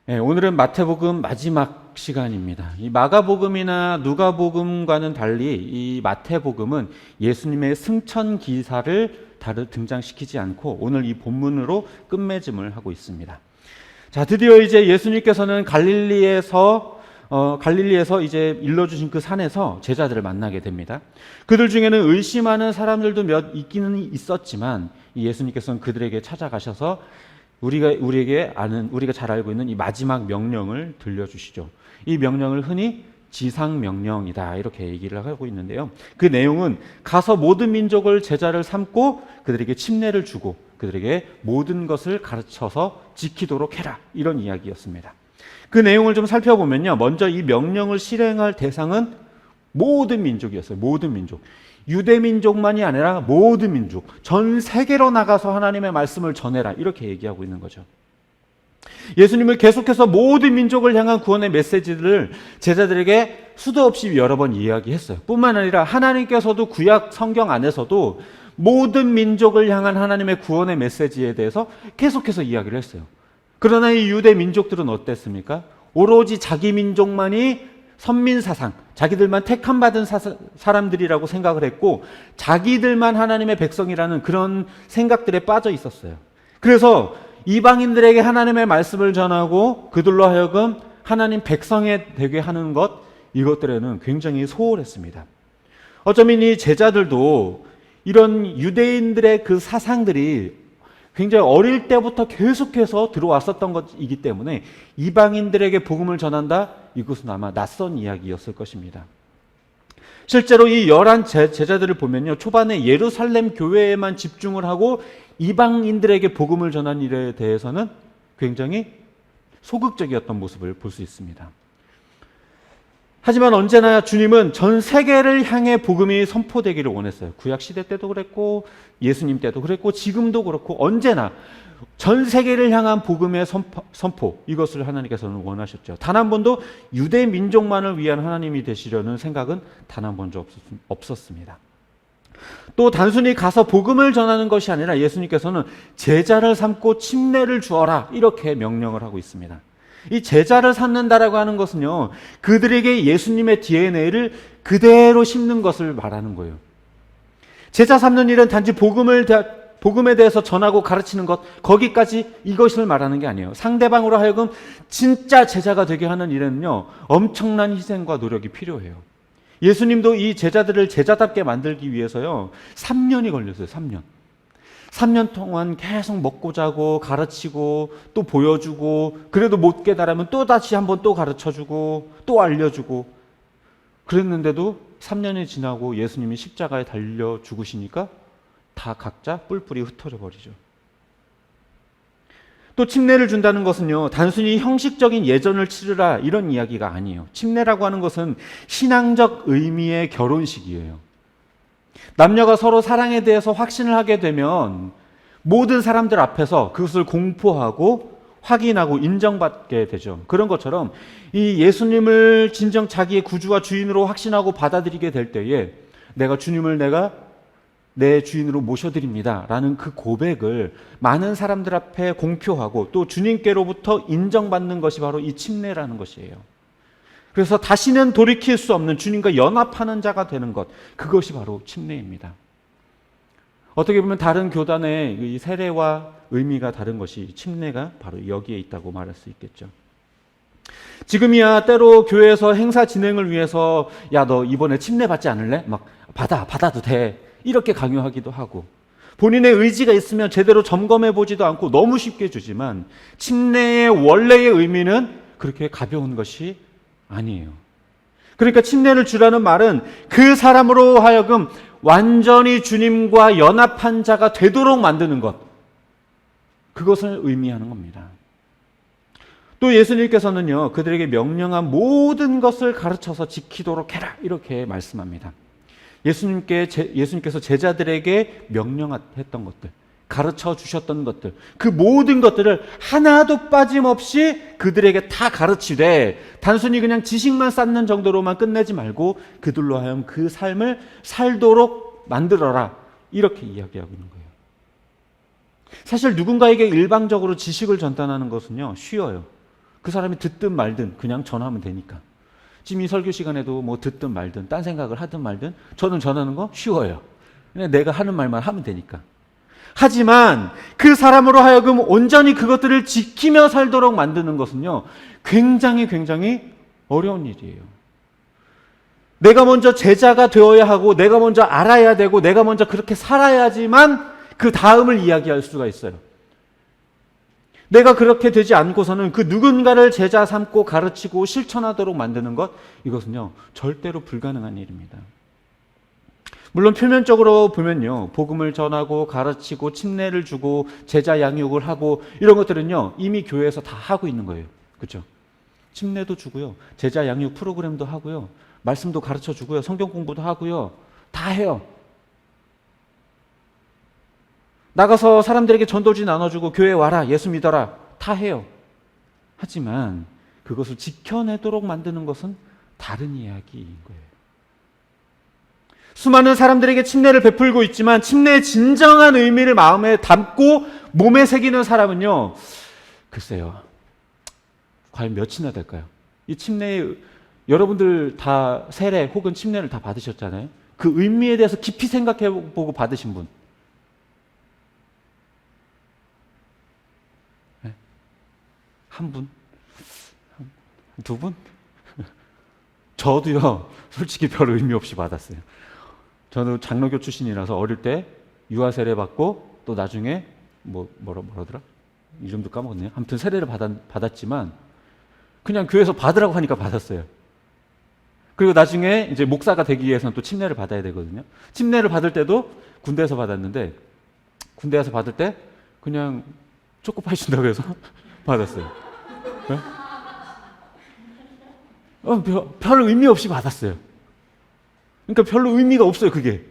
네, 오늘은 마태복음 마지막 시간입니다. 이 마가복음이나 누가복음과는 달리 이 마태복음은 예수님의 승천 기사를 등장시키지 않고 오늘 이 본문으로 끝맺음을 하고 있습니다. 자, 드디어 이제 예수님께서는 갈릴리에서 이제 일러주신 그 산에서 제자들을 만나게 됩니다. 그들 중에는 의심하는 사람들도 몇 있기는 있었지만 예수님께서는 그들에게 찾아가셔서 우리가 잘 알고 있는 이 마지막 명령을 들려주시죠. 이 명령을 흔히 지상명령이다 이렇게 얘기를 하고 있는데요. 그 내용은 가서 모든 민족을 제자를 삼고 그들에게 침례를 주고 그들에게 모든 것을 가르쳐서 지키도록 해라 이런 이야기였습니다. 그 내용을 좀 살펴보면요. 먼저 이 명령을 실행할 대상은 모든 민족이었어요. 모든 민족. 유대 민족만이 아니라 모든 민족, 전 세계로 나가서 하나님의 말씀을 전해라 이렇게 얘기하고 있는 거죠. 예수님은 계속해서 모든 민족을 향한 구원의 메시지를 제자들에게 수도 없이 여러 번 이야기했어요. 뿐만 아니라 하나님께서도 구약 성경 안에서도 모든 민족을 향한 하나님의 구원의 메시지에 대해서 계속해서 이야기를 했어요. 그러나 이 유대 민족들은 어땠습니까? 오로지 자기 민족만이 선민사상, 자기들만 택함 받은 사람들이라고 생각을 했고 자기들만 하나님의 백성이라는 그런 생각들에 빠져 있었어요. 그래서 이방인들에게 하나님의 말씀을 전하고 그들로 하여금 하나님 백성이 되게 하는 것, 이것들에는 굉장히 소홀했습니다. 어쩌면 이 제자들도 이런 유대인들의 그 사상들이 굉장히 어릴 때부터 계속해서 들어왔었던 것이기 때문에 이방인들에게 복음을 전한다? 이것은 아마 낯선 이야기였을 것입니다. 실제로 이 11 제자들을 보면요. 초반에 예루살렘 교회에만 집중을 하고 이방인들에게 복음을 전한 일에 대해서는 굉장히 소극적이었던 모습을 볼 수 있습니다. 하지만 언제나 주님은 전 세계를 향해 복음이 선포되기를 원했어요. 구약 시대 때도 그랬고 예수님 때도 그랬고 지금도 그렇고 언제나 전 세계를 향한 복음의 선포 이것을 하나님께서는 원하셨죠. 단 한 번도 유대 민족만을 위한 하나님이 되시려는 생각은 단 한 번도 없었습니다. 또 단순히 가서 복음을 전하는 것이 아니라 예수님께서는 제자를 삼고 침례를 주어라 이렇게 명령을 하고 있습니다. 이 제자를 삼는다라고 하는 것은요, 그들에게 예수님의 DNA를 그대로 심는 것을 말하는 거예요. 제자 삼는 일은 단지 복음에 대해서 전하고 가르치는 것, 거기까지 이것을 말하는 게 아니에요. 상대방으로 하여금 진짜 제자가 되게 하는 일은요, 엄청난 희생과 노력이 필요해요. 예수님도 이 제자들을 제자답게 만들기 위해서요, 3년이 걸렸어요. 3년. 3년 동안 계속 먹고 자고 가르치고 또 보여주고 그래도 못 깨달으면 또 다시 한번 또 가르쳐주고 또 알려주고 그랬는데도 3년이 지나고 예수님이 십자가에 달려 죽으시니까 다 각자 뿔뿔이 흩어져 버리죠. 또 침례를 준다는 것은요, 단순히 형식적인 예전을 치르라 이런 이야기가 아니에요. 침례라고 하는 것은 신앙적 의미의 결혼식이에요. 남녀가 서로 사랑에 대해서 확신을 하게 되면 모든 사람들 앞에서 그것을 공포하고 확인하고 인정받게 되죠. 그런 것처럼 이 예수님을 진정 자기의 구주와 주인으로 확신하고 받아들이게 될 때에 내가 주님을 내 주인으로 모셔드립니다 라는 그 고백을 많은 사람들 앞에 공표하고 또 주님께로부터 인정받는 것이 바로 이 침례라는 것이에요. 그래서 다시는 돌이킬 수 없는 주님과 연합하는 자가 되는 것, 그것이 바로 침례입니다. 어떻게 보면 다른 교단의 이 세례와 의미가 다른 것이 침례가 바로 여기에 있다고 말할 수 있겠죠. 지금이야 때로 교회에서 행사 진행을 위해서 야, 너 이번에 침례 받지 않을래? 막 받아도 돼 이렇게 강요하기도 하고 본인의 의지가 있으면 제대로 점검해 보지도 않고 너무 쉽게 주지만 침례의 원래의 의미는 그렇게 가벼운 것이 아니에요. 그러니까 침례를 주라는 말은 그 사람으로 하여금 완전히 주님과 연합한 자가 되도록 만드는 것, 그것을 의미하는 겁니다. 또 예수님께서는요, 그들에게 명령한 모든 것을 가르쳐서 지키도록 해라 이렇게 말씀합니다. 예수님께서 제자들에게 명령했던 것들, 가르쳐 주셨던 것들, 그 모든 것들을 하나도 빠짐없이 그들에게 다 가르치되 단순히 그냥 지식만 쌓는 정도로만 끝내지 말고 그들로 하여금 그 삶을 살도록 만들어라 이렇게 이야기하고 있는 거예요. 사실 누군가에게 일방적으로 지식을 전달하는 것은요, 쉬워요. 그 사람이 듣든 말든 그냥 전하면 되니까. 지금 이 설교 시간에도 뭐 듣든 말든 딴 생각을 하든 말든 저는 전하는 거 쉬워요. 그냥 내가 하는 말만 하면 되니까. 하지만 그 사람으로 하여금 온전히 그것들을 지키며 살도록 만드는 것은요, 굉장히 어려운 일이에요. 내가 먼저 제자가 되어야 하고, 내가 먼저 알아야 되고, 내가 먼저 그렇게 살아야지만 그 다음을 이야기할 수가 있어요. 내가 그렇게 되지 않고서는 그 누군가를 제자 삼고 가르치고 실천하도록 만드는 것, 이것은요, 절대로 불가능한 일입니다. 물론 표면적으로 보면요, 복음을 전하고 가르치고 침례를 주고 제자 양육을 하고 이런 것들은요, 이미 교회에서 다 하고 있는 거예요. 그렇죠? 침례도 주고요, 제자 양육 프로그램도 하고요, 말씀도 가르쳐 주고요, 성경 공부도 하고요, 다 해요. 나가서 사람들에게 전도지 나눠주고 교회 와라, 예수 믿어라, 다 해요. 하지만 그것을 지켜내도록 만드는 것은 다른 이야기인 거예요. 수많은 사람들에게 침례를 베풀고 있지만 침례의 진정한 의미를 마음에 담고 몸에 새기는 사람은요, 글쎄요, 과연 몇이나 될까요? 이 침례의, 여러분들 다 세례 혹은 침례를 다 받으셨잖아요. 그 의미에 대해서 깊이 생각해보고 받으신 분, 네? 한 분? 두 분? 저도요, 솔직히 별 의미 없이 받았어요. 저는 장로교 출신이라서 어릴 때 유아 세례 받고 또 나중에 뭐라더라? 이름도 까먹었네요. 아무튼 세례를 받았지만 그냥 교회에서 받으라고 하니까 받았어요. 그리고 나중에 이제 목사가 되기 위해서는 또 침례를 받아야 되거든요. 침례를 받을 때도 군대에서 받았는데, 군대에서 받을 때 그냥 초코파이 준다고 해서 받았어요. 네? 별 의미 없이 받았어요. 그러니까 별로 의미가 없어요, 그게.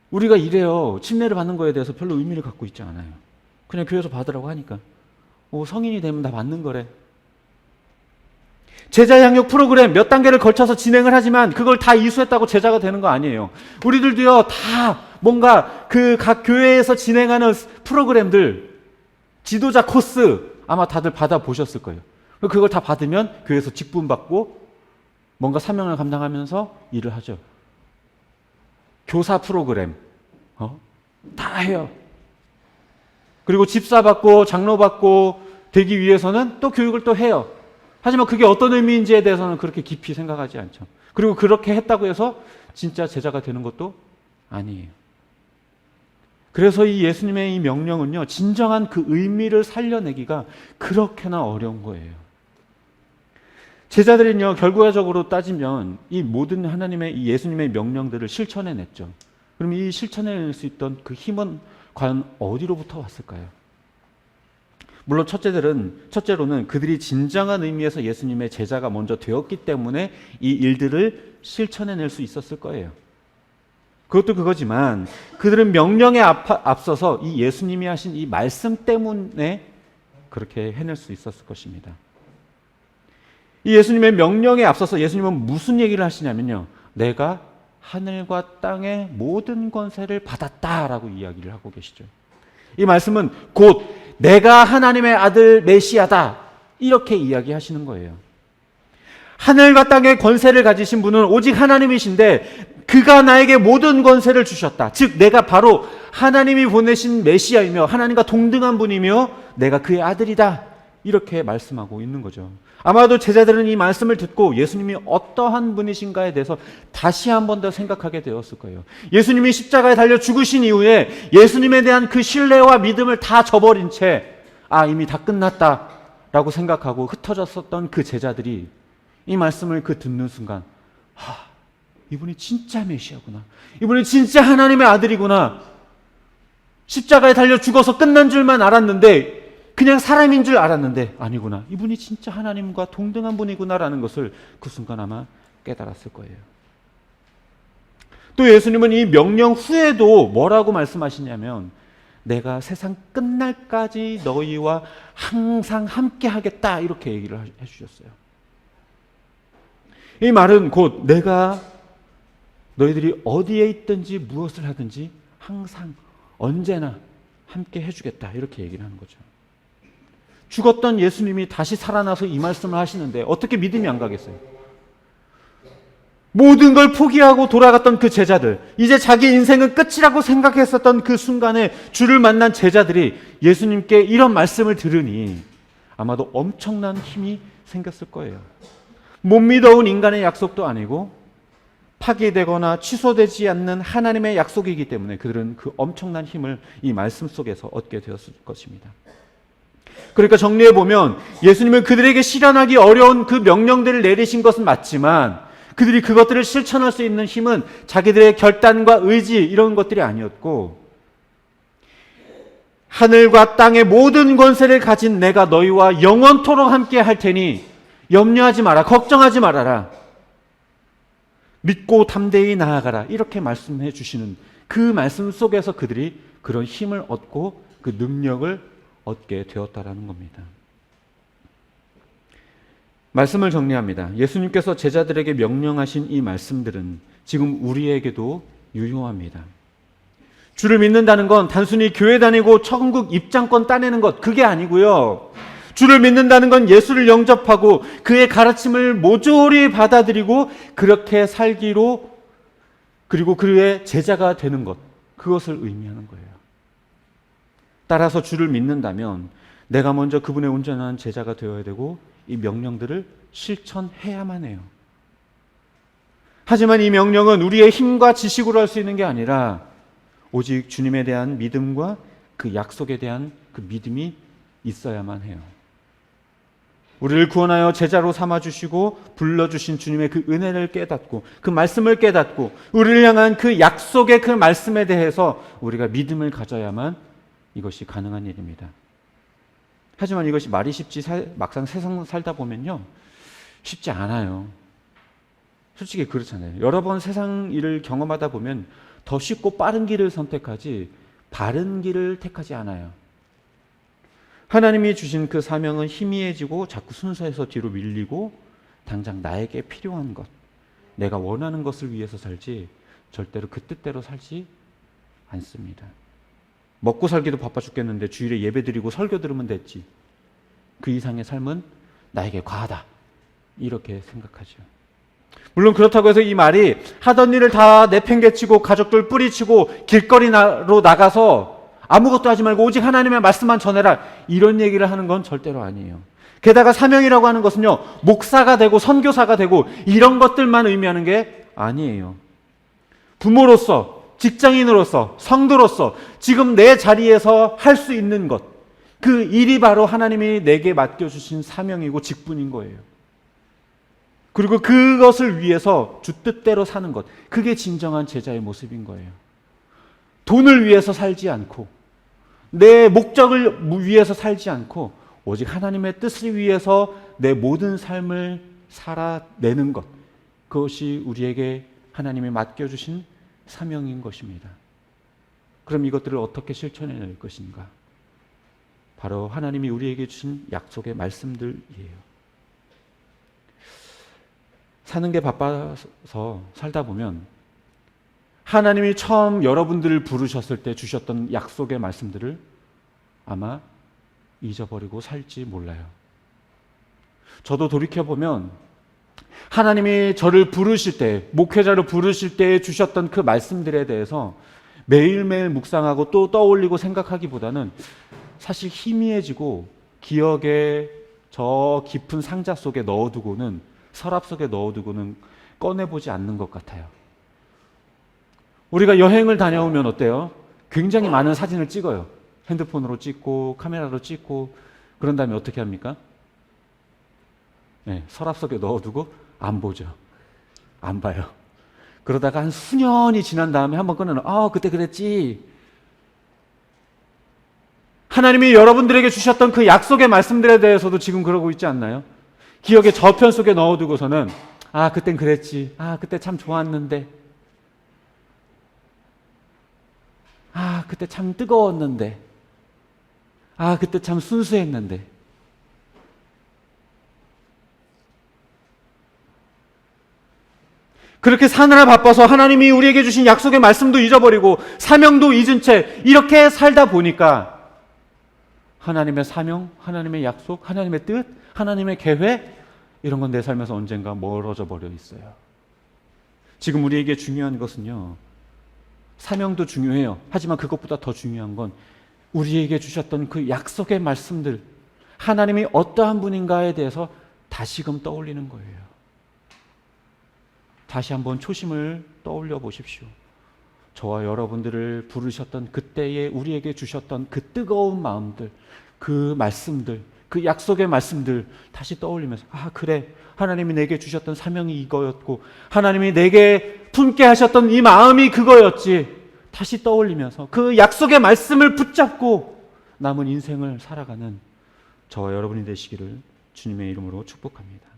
우리가 이래요. 침례를 받는 거에 대해서 별로 의미를 갖고 있지 않아요. 그냥 교회에서 받으라고 하니까. 성인이 되면 다 받는 거래. 제자 양육 프로그램 몇 단계를 걸쳐서 진행을 하지만 그걸 다 이수했다고 제자가 되는 거 아니에요. 우리들도요, 다 뭔가 그 각 교회에서 진행하는 프로그램들, 지도자 코스 아마 다들 받아보셨을 거예요. 그걸 다 받으면 교회에서 직분 받고 뭔가 사명을 감당하면서 일을 하죠. 교사 프로그램 다 해요. 그리고 집사 받고 장로 받고 되기 위해서는 또 교육을 또 해요. 하지만 그게 어떤 의미인지에 대해서는 그렇게 깊이 생각하지 않죠. 그리고 그렇게 했다고 해서 진짜 제자가 되는 것도 아니에요. 그래서 이 예수님의 이 명령은요, 진정한 그 의미를 살려내기가 그렇게나 어려운 거예요. 제자들은요, 결과적으로 따지면 이 모든 하나님의, 이 예수님의 명령들을 실천해냈죠. 그럼 이 실천해낼 수 있던 그 힘은 과연 어디로부터 왔을까요? 물론 첫째로는 그들이 진정한 의미에서 예수님의 제자가 먼저 되었기 때문에 이 일들을 실천해낼 수 있었을 거예요. 그것도 그거지만 그들은 명령에 앞서서 이 예수님이 하신 이 말씀 때문에 그렇게 해낼 수 있었을 것입니다. 이 예수님의 명령에 앞서서 예수님은 무슨 얘기를 하시냐면요, 내가 하늘과 땅의 모든 권세를 받았다라고 이야기를 하고 계시죠. 이 말씀은 곧 내가 하나님의 아들 메시아다, 이렇게 이야기하시는 거예요. 하늘과 땅의 권세를 가지신 분은 오직 하나님이신데 그가 나에게 모든 권세를 주셨다. 즉 내가 바로 하나님이 보내신 메시아이며 하나님과 동등한 분이며 내가 그의 아들이다, 이렇게 말씀하고 있는 거죠. 아마도 제자들은 이 말씀을 듣고 예수님이 어떠한 분이신가에 대해서 다시 한 번 더 생각하게 되었을 거예요. 예수님이 십자가에 달려 죽으신 이후에 예수님에 대한 그 신뢰와 믿음을 다 저버린 채 이미 다 끝났다라고 생각하고 흩어졌었던 그 제자들이 이 말씀을 듣는 순간 이분이 진짜 메시아구나, 이분이 진짜 하나님의 아들이구나, 십자가에 달려 죽어서 끝난 줄만 알았는데, 그냥 사람인 줄 알았는데 아니구나, 이분이 진짜 하나님과 동등한 분이구나라는 것을 그 순간 아마 깨달았을 거예요. 또 예수님은 이 명령 후에도 뭐라고 말씀하시냐면 내가 세상 끝날까지 너희와 항상 함께 하겠다, 이렇게 얘기를 해주셨어요. 이 말은 곧 내가 너희들이 어디에 있든지 무엇을 하든지 항상 언제나 함께 해주겠다, 이렇게 얘기를 하는 거죠. 죽었던 예수님이 다시 살아나서 이 말씀을 하시는데 어떻게 믿음이 안 가겠어요? 모든 걸 포기하고 돌아갔던 그 제자들, 이제 자기 인생은 끝이라고 생각했었던 그 순간에 주를 만난 제자들이 예수님께 이런 말씀을 들으니 아마도 엄청난 힘이 생겼을 거예요. 못 믿어온 인간의 약속도 아니고 파기되거나 취소되지 않는 하나님의 약속이기 때문에 그들은 그 엄청난 힘을 이 말씀 속에서 얻게 되었을 것입니다. 그러니까 정리해보면 예수님은 그들에게 실현하기 어려운 그 명령들을 내리신 것은 맞지만 그들이 그것들을 실천할 수 있는 힘은 자기들의 결단과 의지 이런 것들이 아니었고, 하늘과 땅의 모든 권세를 가진 내가 너희와 영원토록 함께 할 테니 염려하지 마라, 걱정하지 말아라, 믿고 담대히 나아가라, 이렇게 말씀해 주시는 그 말씀 속에서 그들이 그런 힘을 얻고 그 능력을 얻게 되었다라는 겁니다. 말씀을 정리합니다. 예수님께서 제자들에게 명령하신 이 말씀들은 지금 우리에게도 유효합니다. 주를 믿는다는 건 단순히 교회 다니고 천국 입장권 따내는 것, 그게 아니고요. 주를 믿는다는 건 예수를 영접하고 그의 가르침을 모조리 받아들이고 그렇게 살기로, 그리고 그의 제자가 되는 것, 그것을 의미하는 거예요. 따라서 주를 믿는다면 내가 먼저 그분의 온전한 제자가 되어야 되고 이 명령들을 실천해야만 해요. 하지만 이 명령은 우리의 힘과 지식으로 할 수 있는 게 아니라 오직 주님에 대한 믿음과 그 약속에 대한 그 믿음이 있어야만 해요. 우리를 구원하여 제자로 삼아주시고 불러주신 주님의 그 은혜를 깨닫고 그 말씀을 깨닫고 우리를 향한 그 약속의 그 말씀에 대해서 우리가 믿음을 가져야만 이것이 가능한 일입니다. 하지만 이것이 말이 쉽지 막상 세상 살다 보면요 쉽지 않아요. 솔직히 그렇잖아요. 여러 번 세상 일을 경험하다 보면 더 쉽고 빠른 길을 선택하지 바른 길을 택하지 않아요. 하나님이 주신 그 사명은 희미해지고 자꾸 순서에서 뒤로 밀리고 당장 나에게 필요한 것, 내가 원하는 것을 위해서 살지 절대로 그 뜻대로 살지 않습니다. 먹고 살기도 바빠 죽겠는데 주일에 예배 드리고 설교 들으면 됐지, 그 이상의 삶은 나에게 과하다, 이렇게 생각하죠. 물론 그렇다고 해서 이 말이 하던 일을 다 내팽개치고 가족들 뿌리치고 길거리로 나가서 아무것도 하지 말고 오직 하나님의 말씀만 전해라, 이런 얘기를 하는 건 절대로 아니에요. 게다가 사명이라고 하는 것은요 목사가 되고 선교사가 되고 이런 것들만 의미하는 게 아니에요. 부모로서, 직장인으로서, 성도로서 지금 내 자리에서 할 수 있는 것, 그 일이 바로 하나님이 내게 맡겨주신 사명이고 직분인 거예요. 그리고 그것을 위해서 주 뜻대로 사는 것, 그게 진정한 제자의 모습인 거예요. 돈을 위해서 살지 않고 내 목적을 위해서 살지 않고 오직 하나님의 뜻을 위해서 내 모든 삶을 살아내는 것, 그것이 우리에게 하나님이 맡겨주신 사명인 것입니다. 그럼 이것들을 어떻게 실천해낼 것인가? 바로 하나님이 우리에게 주신 약속의 말씀들이에요. 사는 게 바빠서 살다 보면 하나님이 처음 여러분들을 부르셨을 때 주셨던 약속의 말씀들을 아마 잊어버리고 살지 몰라요. 저도 돌이켜보면 하나님이 저를 부르실 때, 목회자로 부르실 때 주셨던 그 말씀들에 대해서 매일매일 묵상하고 또 떠올리고 생각하기보다는 사실 희미해지고 기억의 저 깊은 상자 속에 넣어두고는, 서랍 속에 넣어두고는 꺼내보지 않는 것 같아요. 우리가 여행을 다녀오면 어때요? 굉장히 많은 사진을 찍어요. 핸드폰으로 찍고 카메라로 찍고 그런 다음에 어떻게 합니까? 네, 서랍 속에 넣어두고 안 보죠. 안 봐요. 그러다가 한 수년이 지난 다음에 한번 꺼내놓으면 그때 그랬지. 하나님이 여러분들에게 주셨던 그 약속의 말씀들에 대해서도 지금 그러고 있지 않나요? 기억의 저편 속에 넣어두고서는 그땐 그랬지. 그때 참 좋았는데. 그때 참 뜨거웠는데. 그때 참 순수했는데. 그렇게 사느라 바빠서 하나님이 우리에게 주신 약속의 말씀도 잊어버리고 사명도 잊은 채 이렇게 살다 보니까 하나님의 사명, 하나님의 약속, 하나님의 뜻, 하나님의 계획, 이런 건 내 삶에서 언젠가 멀어져 버려 있어요. 지금 우리에게 중요한 것은요, 사명도 중요해요. 하지만 그것보다 더 중요한 건 우리에게 주셨던 그 약속의 말씀들, 하나님이 어떠한 분인가에 대해서 다시금 떠올리는 거예요. 다시 한번 초심을 떠올려 보십시오. 저와 여러분들을 부르셨던 그때에 우리에게 주셨던 그 뜨거운 마음들, 그 말씀들, 그 약속의 말씀들 다시 떠올리면서, 아 그래, 하나님이 내게 주셨던 사명이 이거였고 하나님이 내게 품게 하셨던 이 마음이 그거였지, 다시 떠올리면서 그 약속의 말씀을 붙잡고 남은 인생을 살아가는 저와 여러분이 되시기를 주님의 이름으로 축복합니다.